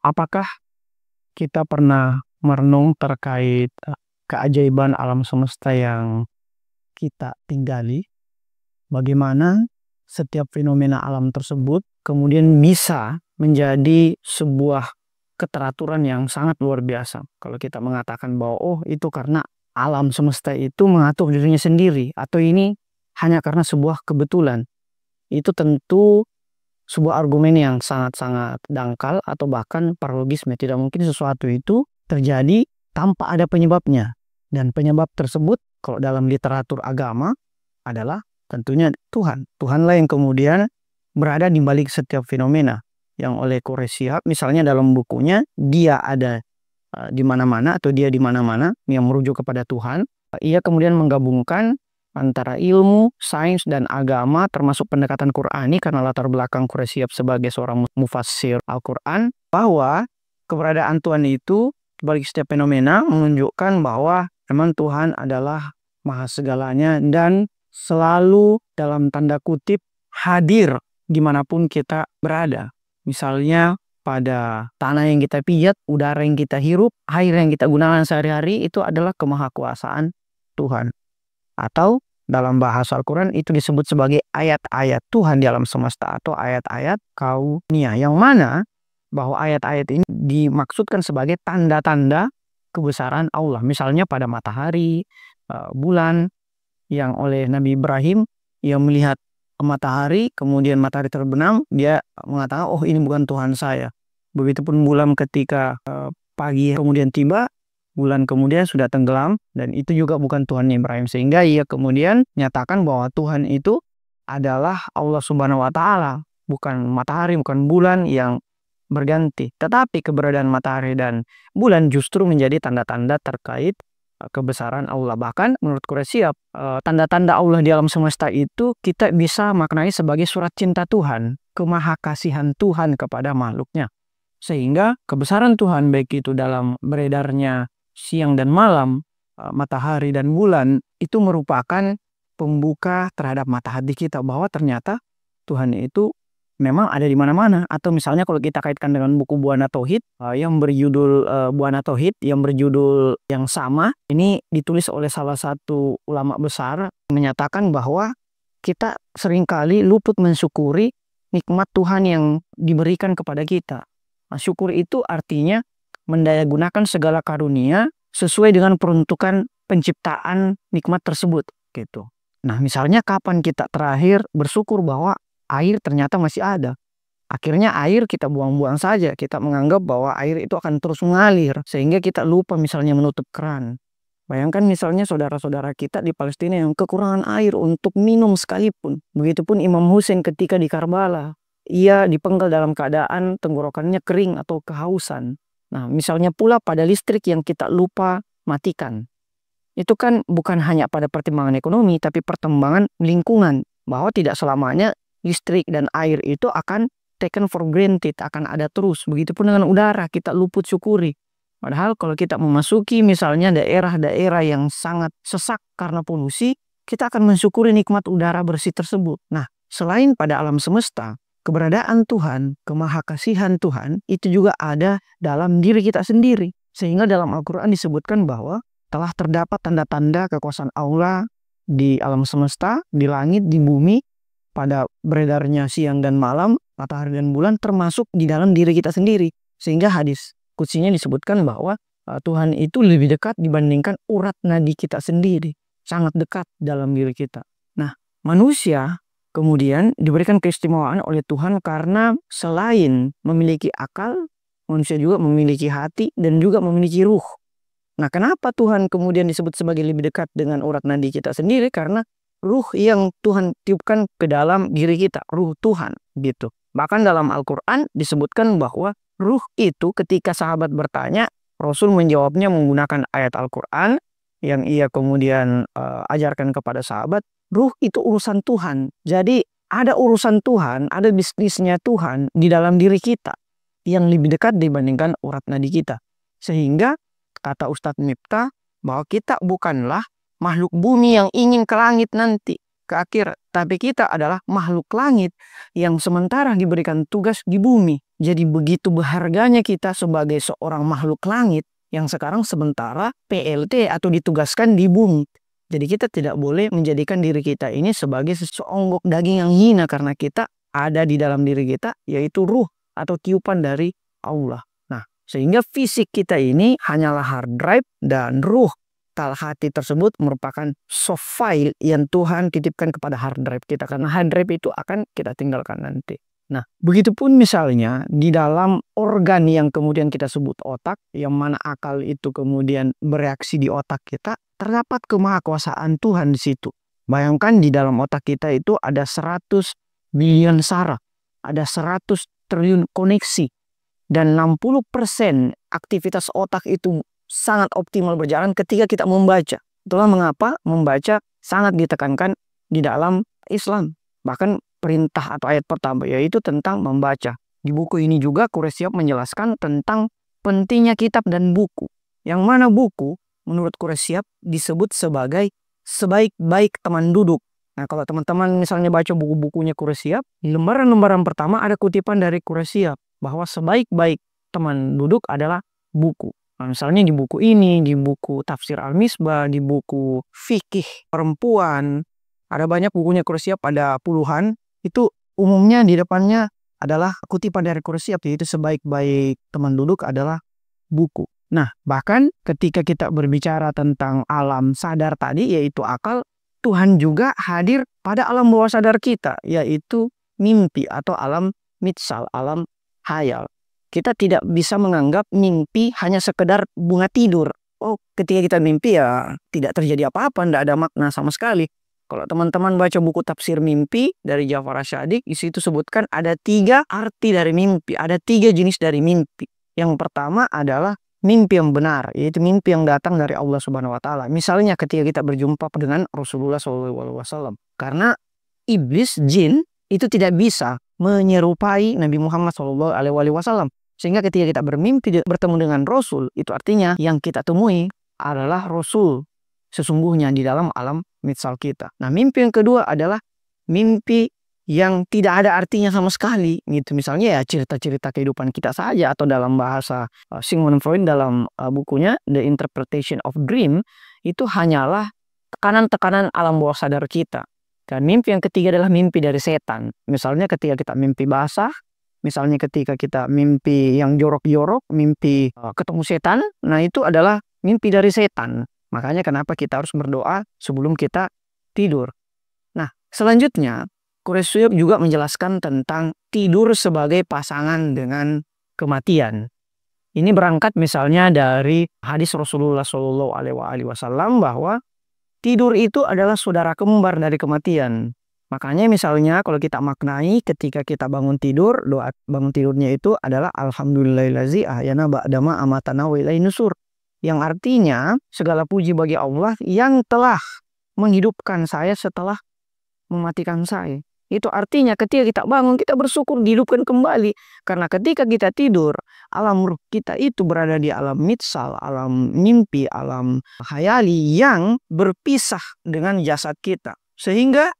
Apakah kita pernah merenung terkait keajaiban alam semesta yang kita tinggali? Bagaimana setiap fenomena alam tersebut kemudian bisa menjadi sebuah keteraturan yang sangat luar biasa. Kalau kita mengatakan bahwa oh itu karena alam semesta itu mengatur dirinya sendiri atau ini hanya karena sebuah kebetulan. Itu tentu sebuah argumen yang sangat-sangat dangkal atau bahkan paralogisme. Tidak mungkin sesuatu itu terjadi tanpa ada penyebabnya. Dan penyebab tersebut kalau dalam literatur agama adalah tentunya Tuhan. Tuhanlah yang kemudian berada di balik setiap fenomena. Yang oleh Quraish Shihab misalnya dalam bukunya dia ada di mana-mana atau dia di mana-mana yang merujuk kepada Tuhan. Ia kemudian menggabungkan antara ilmu, sains, dan agama termasuk pendekatan Qur'ani karena latar belakang Quraish Shihab sebagai seorang mufassir Al-Quran, bahwa keberadaan Tuhan itu balik setiap fenomena menunjukkan bahwa memang Tuhan adalah maha segalanya dan selalu dalam tanda kutip hadir dimanapun kita berada. Misalnya pada tanah yang kita pijat, udara yang kita hirup, air yang kita gunakan sehari-hari itu adalah kemahakuasaan Tuhan. Atau dalam bahasa Al-Quran itu disebut sebagai ayat-ayat Tuhan di alam semesta atau ayat-ayat kaunia. Yang mana bahwa ayat-ayat ini dimaksudkan sebagai tanda-tanda kebesaran Allah. Misalnya pada matahari, bulan, yang oleh Nabi Ibrahim yang melihat matahari, kemudian matahari terbenam, dia mengatakan, oh ini bukan Tuhan saya. Begitupun bulan ketika pagi kemudian tiba, bulan kemudian sudah tenggelam, dan itu juga bukan Tuhan Ibrahim. Sehingga ia kemudian nyatakan bahwa Tuhan itu adalah Allah Subhanahu wa Ta'ala, bukan matahari, bukan bulan yang berganti. Tetapi keberadaan matahari dan bulan justru menjadi tanda-tanda terkait kebesaran Allah. Bahkan menurut Quraish Shihab, tanda-tanda Allah di alam semesta itu kita bisa maknai sebagai surat cinta Tuhan, kemahakasihan Tuhan kepada makhluknya. Sehingga kebesaran Tuhan baik itu dalam beredarnya siang dan malam, matahari dan bulan itu merupakan pembuka terhadap mata hati kita bahwa ternyata Tuhan itu memang ada di mana-mana. Atau misalnya kalau kita kaitkan dengan buku Buana Tauhid yang berjudul Buana Tauhid yang berjudul yang sama, ini ditulis oleh salah satu ulama besar, menyatakan bahwa kita seringkali luput mensyukuri nikmat Tuhan yang diberikan kepada kita. Nah, syukur itu artinya mendayagunakan segala karunia sesuai dengan peruntukan penciptaan nikmat tersebut gitu. Nah, misalnya kapan kita terakhir bersyukur bahwa air ternyata masih ada. Akhirnya air kita buang-buang saja. Kita menganggap bahwa air itu akan terus mengalir. Sehingga kita lupa misalnya menutup keran. Bayangkan misalnya saudara-saudara kita di Palestina yang kekurangan air untuk minum sekalipun. Begitupun Imam Hussein ketika di Karbala. Ia dipenggal dalam keadaan tenggorokannya kering atau kehausan. Nah, misalnya pula pada listrik yang kita lupa matikan. Itu kan bukan hanya pada pertimbangan ekonomi, tapi pertimbangan lingkungan. Bahwa tidak selamanya listrik dan air itu akan taken for granted, akan ada terus. Begitupun dengan udara, kita luput syukuri. Padahal kalau kita memasuki misalnya daerah-daerah yang sangat sesak karena polusi, kita akan mensyukuri nikmat udara bersih tersebut. Nah, selain pada alam semesta, keberadaan Tuhan, kemahakasihan Tuhan, itu juga ada dalam diri kita sendiri. Sehingga dalam Al-Quran disebutkan bahwa telah terdapat tanda-tanda kekuasaan Allah di alam semesta, di langit, di bumi, pada beredarnya siang dan malam, matahari dan bulan, termasuk di dalam diri kita sendiri. Sehingga hadis kutsinya disebutkan bahwa Tuhan itu lebih dekat dibandingkan urat nadi kita sendiri. Sangat dekat dalam diri kita. Nah, manusia kemudian diberikan keistimewaan oleh Tuhan karena selain memiliki akal, manusia juga memiliki hati dan juga memiliki ruh. Nah, kenapa Tuhan kemudian disebut sebagai lebih dekat dengan urat nadi kita sendiri? Karena ruh yang Tuhan tiupkan ke dalam diri kita, ruh Tuhan gitu. Bahkan dalam Al-Quran disebutkan bahwa ruh itu ketika sahabat bertanya, Rasul menjawabnya menggunakan ayat Al-Quran yang ia kemudian ajarkan kepada sahabat. Ruh itu urusan Tuhan. Jadi ada urusan Tuhan, ada bisnisnya Tuhan di dalam diri kita yang lebih dekat dibandingkan urat nadi kita. Sehingga kata Ustadz Miftah bahwa kita bukanlah makhluk bumi yang ingin ke langit nanti, ke akhirat. Tapi kita adalah makhluk langit yang sementara diberikan tugas di bumi. Jadi begitu berharganya kita sebagai seorang makhluk langit yang sekarang sementara PLT atau ditugaskan di bumi. Jadi kita tidak boleh menjadikan diri kita ini sebagai seonggok daging yang hina, karena kita ada di dalam diri kita yaitu ruh atau tiupan dari Allah. Nah, sehingga fisik kita ini hanyalah hard drive dan ruh hati tersebut merupakan soft file yang Tuhan titipkan kepada hard drive kita, karena hard drive itu akan kita tinggalkan nanti. Nah, begitupun misalnya di dalam organ yang kemudian kita sebut otak, yang mana akal itu kemudian bereaksi di otak kita, terdapat kemahakuasaan Tuhan di situ. Bayangkan di dalam otak kita itu ada 100 bilion saraf, ada 100 triliun koneksi, dan 60% aktivitas otak itu sangat optimal berjalan ketika kita membaca. Itulah mengapa membaca sangat ditekankan di dalam Islam. Bahkan perintah atau ayat pertama yaitu tentang membaca. Di buku ini juga Quraisy menjelaskan tentang pentingnya kitab dan buku. Yang mana buku menurut Quraisy disebut sebagai sebaik-baik teman duduk. Nah, kalau teman-teman misalnya baca buku-bukunya Quraisy, lembaran-lembaran pertama ada kutipan dari Quraisy bahwa sebaik-baik teman duduk adalah buku. Nah, misalnya di buku ini, di buku Tafsir Al-Misbah, di buku Fikih Perempuan, ada banyak bukunya Quraisy, ada puluhan. Itu umumnya di depannya adalah kutipan dari Quraisy, yaitu sebaik-baik teman duduk adalah buku. Nah, bahkan ketika kita berbicara tentang alam sadar tadi, yaitu akal, Tuhan juga hadir pada alam bawah sadar kita, yaitu mimpi atau alam mitsal, alam hayal. Kita tidak bisa menganggap mimpi hanya sekedar bunga tidur. Oh, ketika kita mimpi ya tidak terjadi apa-apa, tidak ada makna sama sekali. Kalau teman-teman baca buku Tafsir Mimpi dari Jafar Asy-Syadik, di situ sebutkan ada 3 arti dari mimpi, ada 3 jenis dari mimpi. Yang pertama adalah mimpi yang benar, yaitu mimpi yang datang dari Allah Subhanahu wa taala. Misalnya ketika kita berjumpa dengan Rasulullah SAW. Karena iblis, jin, itu tidak bisa menyerupai Nabi Muhammad SAW. Sehingga ketika kita bermimpi bertemu dengan Rasul, itu artinya yang kita temui adalah Rasul sesungguhnya di dalam alam mitsal kita. Nah, mimpi yang kedua adalah mimpi yang tidak ada artinya sama sekali. Gitu. Misalnya ya cerita-cerita kehidupan kita saja, atau dalam bahasa Sigmund Freud dalam bukunya The Interpretation of Dream, itu hanyalah tekanan-tekanan alam bawah sadar kita. Dan mimpi yang ketiga adalah mimpi dari setan. Misalnya ketika kita mimpi basah, misalnya ketika kita mimpi yang jorok-jorok, mimpi ketemu setan, nah itu adalah mimpi dari setan. Makanya kenapa kita harus berdoa sebelum kita tidur. Nah, selanjutnya Quraisy juga menjelaskan tentang tidur sebagai pasangan dengan kematian. Ini berangkat misalnya dari hadis Rasulullah SAW bahwa tidur itu adalah saudara kembar dari kematian. Makanya misalnya kalau kita maknai ketika kita bangun tidur, doa bangun tidurnya itu adalah Alhamdulillahillazi ahyana ba'dama amatana wa ilaihin nusur. Yang artinya segala puji bagi Allah yang telah menghidupkan saya setelah mematikan saya. Itu artinya ketika kita bangun, kita bersyukur dihidupkan kembali. Karena ketika kita tidur, alam ruh kita itu berada di alam mitsal, alam mimpi, alam khayali yang berpisah dengan jasad kita. Sehingga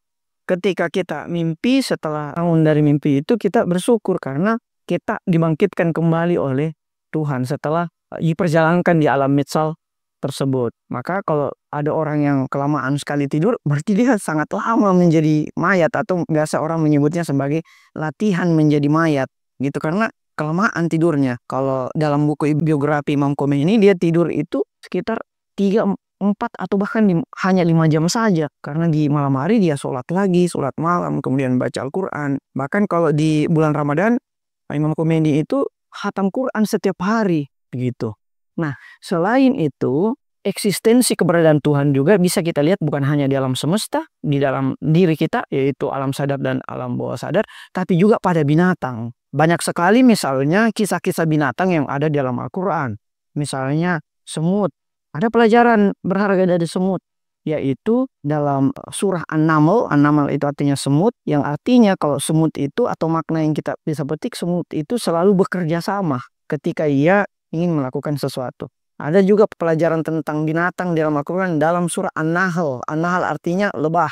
ketika kita mimpi, setelah bangun dari mimpi itu, kita bersyukur karena kita dibangkitkan kembali oleh Tuhan setelah diperjalankan di alam mitsal tersebut. Maka kalau ada orang yang kelamaan sekali tidur, berarti dia sangat lama menjadi mayat, atau biasa orang menyebutnya sebagai latihan menjadi mayat gitu, karena kelamaan tidurnya. Kalau dalam buku biografi Imam Khomeini, dia tidur itu sekitar 3, 4 atau bahkan hanya 5 jam saja, karena di malam hari dia sholat lagi, sholat malam, kemudian baca Al-Quran. Bahkan kalau di bulan Ramadan, Imam Khomeini itu khatam Quran setiap hari begitu. Nah, selain itu, eksistensi keberadaan Tuhan juga bisa kita lihat bukan hanya di alam semesta, di dalam diri kita, yaitu alam sadar dan alam bawah sadar, tapi juga pada binatang. Banyak sekali misalnya kisah-kisah binatang yang ada di dalam Al-Quran. Misalnya semut. Ada pelajaran berharga dari semut, yaitu dalam surah An-Naml. An-Naml itu artinya semut, yang artinya kalau semut itu, atau makna yang kita bisa petik, semut itu selalu bekerja sama ketika ia ingin melakukan sesuatu. Ada juga pelajaran tentang binatang di dalam Al-Quran dalam surah An-Nahl. An-Nahl artinya lebah,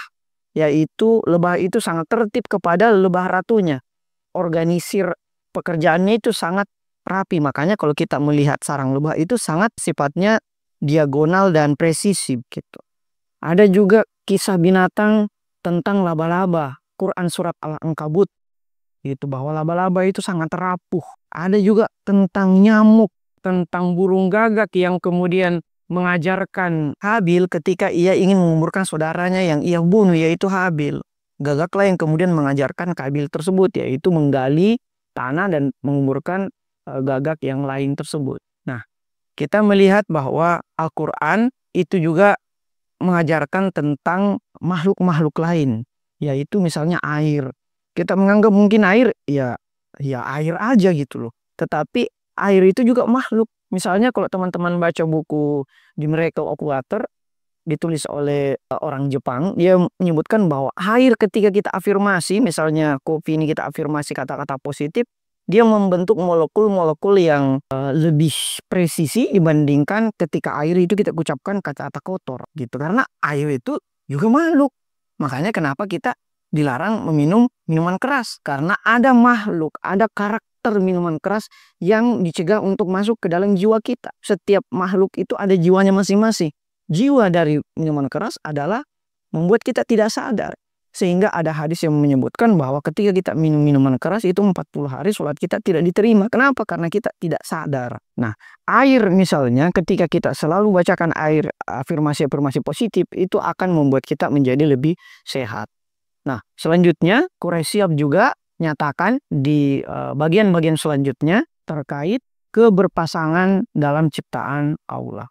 yaitu lebah itu sangat tertib kepada lebah ratunya. Organisir pekerjaannya itu sangat rapi. Makanya kalau kita melihat sarang lebah itu sangat sifatnya diagonal dan presisi gitu. Ada juga kisah binatang tentang laba-laba. Quran surat Al-Ankabut itu bahwa laba-laba itu sangat rapuh. Ada juga tentang nyamuk, tentang burung gagak yang kemudian mengajarkan Habil ketika ia ingin menguburkan saudaranya yang ia bunuh, yaitu Habil. Gagaklah yang kemudian mengajarkan Kabil tersebut, yaitu menggali tanah dan menguburkan gagak yang lain tersebut. Nah, kita melihat bahwa Al-Quran itu juga mengajarkan tentang makhluk-makhluk lain, yaitu misalnya air. Kita menganggap mungkin air, ya air aja gitu loh. Tetapi air itu juga makhluk. Misalnya kalau teman-teman baca buku The Miracle of Water, ditulis oleh orang Jepang, dia menyebutkan bahwa air ketika kita afirmasi, misalnya kopi ini kita afirmasi kata-kata positif, dia membentuk molekul-molekul yang lebih presisi dibandingkan ketika air itu kita ucapkan kata-kata kotor gitu. Karena air itu juga makhluk. Makanya kenapa kita dilarang meminum minuman keras, karena ada makhluk, ada karakter minuman keras yang dicegah untuk masuk ke dalam jiwa kita. Setiap makhluk itu ada jiwanya masing-masing. Jiwa dari minuman keras adalah membuat kita tidak sadar. Sehingga ada hadis yang menyebutkan bahwa ketika kita minum minuman keras itu 40 hari sholat kita tidak diterima. Kenapa? Karena kita tidak sadar. Nah, air misalnya ketika kita selalu bacakan air afirmasi-afirmasi positif itu akan membuat kita menjadi lebih sehat. Nah, selanjutnya Quraisy juga nyatakan di bagian-bagian selanjutnya terkait keberpasangan dalam ciptaan Allah.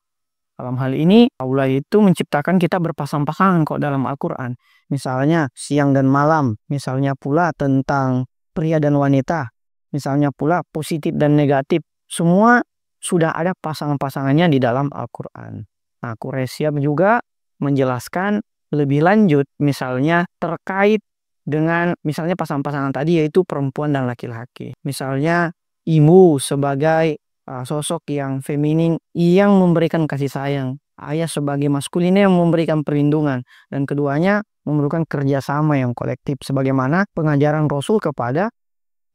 Dalam hal ini, Allah itu menciptakan kita berpasang-pasangan kok dalam Al-Quran. Misalnya siang dan malam, misalnya pula tentang pria dan wanita, misalnya pula positif dan negatif. Semua sudah ada pasangan-pasangannya di dalam Al-Quran. Nah, Quraisy juga menjelaskan lebih lanjut, misalnya terkait dengan misalnya pasangan-pasangan tadi yaitu perempuan dan laki-laki. Misalnya ibu sebagai sosok yang feminin yang memberikan kasih sayang, ayah sebagai maskulin yang memberikan perlindungan, dan keduanya memerlukan kerjasama yang kolektif sebagaimana pengajaran Rasul kepada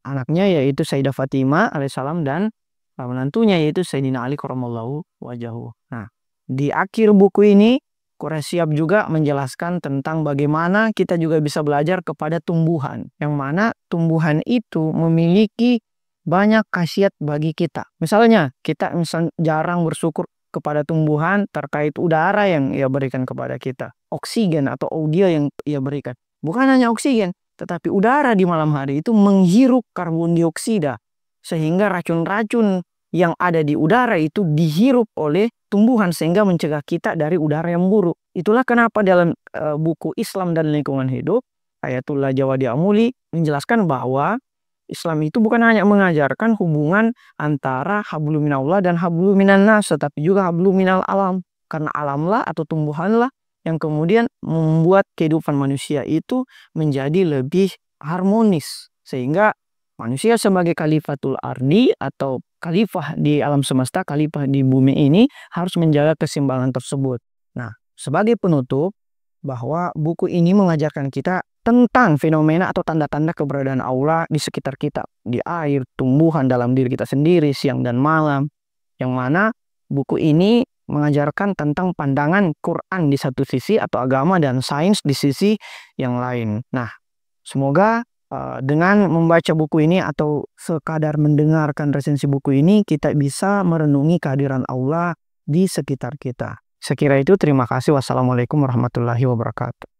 anaknya yaitu Sayyidah Fatimah alaihissalam dan menantunya yaitu Sayyidina Ali karramallahu wajahu. Nah, di akhir buku ini Quraisy juga menjelaskan tentang bagaimana kita juga bisa belajar kepada tumbuhan, yang mana tumbuhan itu memiliki banyak khasiat bagi kita. Misalnya, kita jarang bersyukur kepada tumbuhan terkait udara yang ia berikan kepada kita. Oksigen atau audio yang ia berikan. Bukan hanya oksigen, tetapi udara di malam hari itu menghirup karbon dioksida. Sehingga racun-racun yang ada di udara itu dihirup oleh tumbuhan sehingga mencegah kita dari udara yang buruk. Itulah kenapa dalam buku Islam dan Lingkungan Hidup, Ayatullah Jawadi Amuli menjelaskan bahwa Islam itu bukan hanya mengajarkan hubungan antara hablum minallah dan hablum minannas, tetapi juga hablum minal alam. Karena alamlah atau tumbuhanlah yang kemudian membuat kehidupan manusia itu menjadi lebih harmonis. Sehingga manusia sebagai khalifatul ardi atau khalifah di alam semesta, khalifah di bumi ini harus menjaga keseimbangan tersebut. Nah, sebagai penutup, bahwa buku ini mengajarkan kita tentang fenomena atau tanda-tanda keberadaan Allah di sekitar kita, di air, tumbuhan, dalam diri kita sendiri, siang dan malam, yang mana buku ini mengajarkan tentang pandangan Quran di satu sisi atau agama dan sains di sisi yang lain. Nah, semoga dengan membaca buku ini atau sekadar mendengarkan resensi buku ini, kita bisa merenungi kehadiran Allah di sekitar kita. Sekira itu, terima kasih. Wassalamualaikum warahmatullahi wabarakatuh.